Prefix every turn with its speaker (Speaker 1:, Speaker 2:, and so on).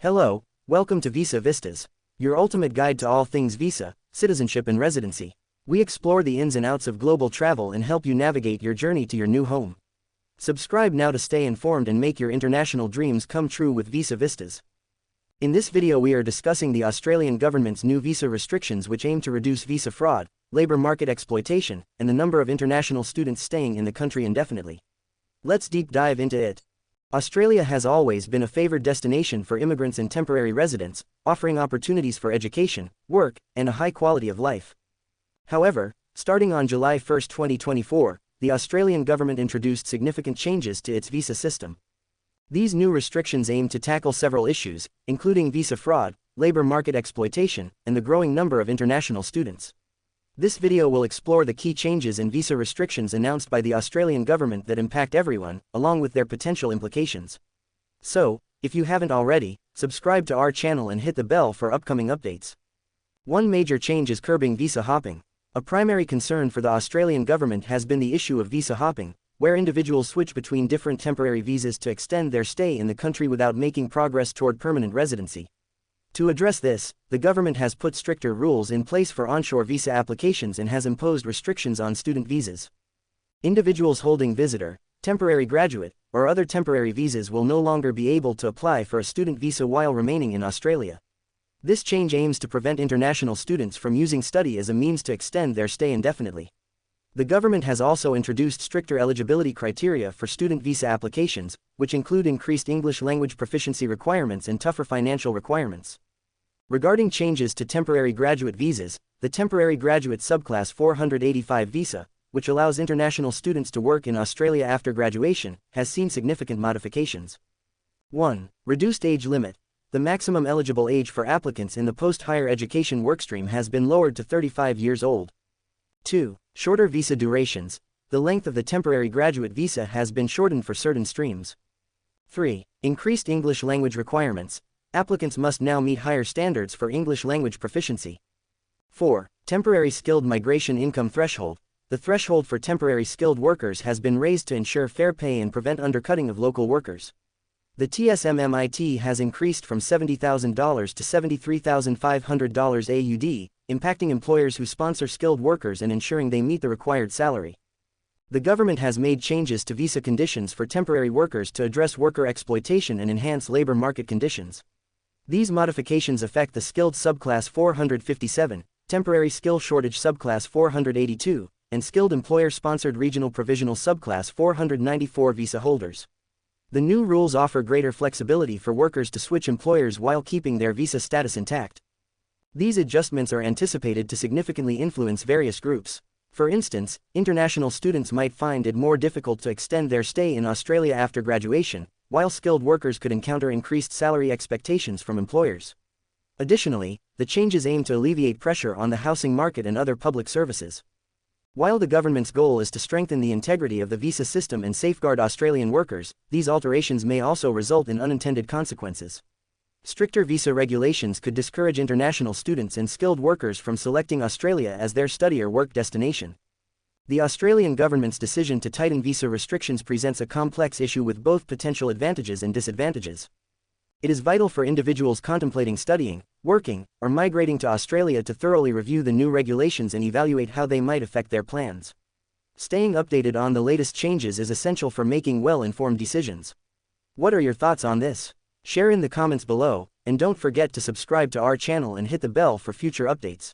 Speaker 1: Hello, welcome to Visa Vistas, your ultimate guide to all things visa, citizenship and residency. We explore the ins and outs of global travel and help you navigate your journey to your new home. Subscribe now to stay informed and make your international dreams come true with Visa Vistas. In this video we are discussing the Australian government's new visa restrictions which aim to reduce visa fraud, labor market exploitation, and the number of international students staying in the country indefinitely. Let's deep dive into it. Australia has always been a favored destination for immigrants and temporary residents, offering opportunities for education, work, and a high quality of life. However, starting on July 1, 2024, the Australian government introduced significant changes to its visa system. These new restrictions aim to tackle several issues, including visa fraud, labor market exploitation, and the growing number of international students. This video will explore the key changes in visa restrictions announced by the Australian government that impact everyone, along with their potential implications. So, if you haven't already, subscribe to our channel and hit the bell for upcoming updates. One major change is curbing visa hopping. A primary concern for the Australian government has been the issue of visa hopping, where individuals switch between different temporary visas to extend their stay in the country without making progress toward permanent residency. To address this, the government has put stricter rules in place for onshore visa applications and has imposed restrictions on student visas. Individuals holding visitor, temporary graduate, or other temporary visas will no longer be able to apply for a student visa while remaining in Australia. This change aims to prevent international students from using study as a means to extend their stay indefinitely. The government has also introduced stricter eligibility criteria for student visa applications, which include increased English language proficiency requirements and tougher financial requirements. Regarding changes to temporary graduate visas, the Temporary Graduate Subclass 485 visa, which allows international students to work in Australia after graduation, has seen significant modifications. 1. Reduced age limit. The maximum eligible age for applicants in the post-higher education workstream has been lowered to 35 years old. 2. Shorter visa durations. The length of the temporary graduate visa has been shortened for certain streams. 3. Increased English language requirements. Applicants must now meet higher standards for English language proficiency. 4. Temporary skilled migration income threshold. The threshold for temporary skilled workers has been raised to ensure fair pay and prevent undercutting of local workers. The TSMMIT has increased from $70,000 to $73,500 AUD, impacting employers who sponsor skilled workers and ensuring they meet the required salary. The government has made changes to visa conditions for temporary workers to address worker exploitation and enhance labor market conditions. These modifications affect the Skilled Subclass 457, Temporary Skill Shortage Subclass 482, and Skilled Employer-Sponsored Regional Provisional Subclass 494 visa holders. The new rules offer greater flexibility for workers to switch employers while keeping their visa status intact. These adjustments are anticipated to significantly influence various groups. For instance, international students might find it more difficult to extend their stay in Australia after graduation, while skilled workers could encounter increased salary expectations from employers. Additionally, the changes aim to alleviate pressure on the housing market and other public services. While the government's goal is to strengthen the integrity of the visa system and safeguard Australian workers, these alterations may also result in unintended consequences. Stricter visa regulations could discourage international students and skilled workers from selecting Australia as their study or work destination. The Australian government's decision to tighten visa restrictions presents a complex issue with both potential advantages and disadvantages. It is vital for individuals contemplating studying, working, or migrating to Australia to thoroughly review the new regulations and evaluate how they might affect their plans. Staying updated on the latest changes is essential for making well-informed decisions. What are your thoughts on this? Share in the comments below, and don't forget to subscribe to our channel and hit the bell for future updates.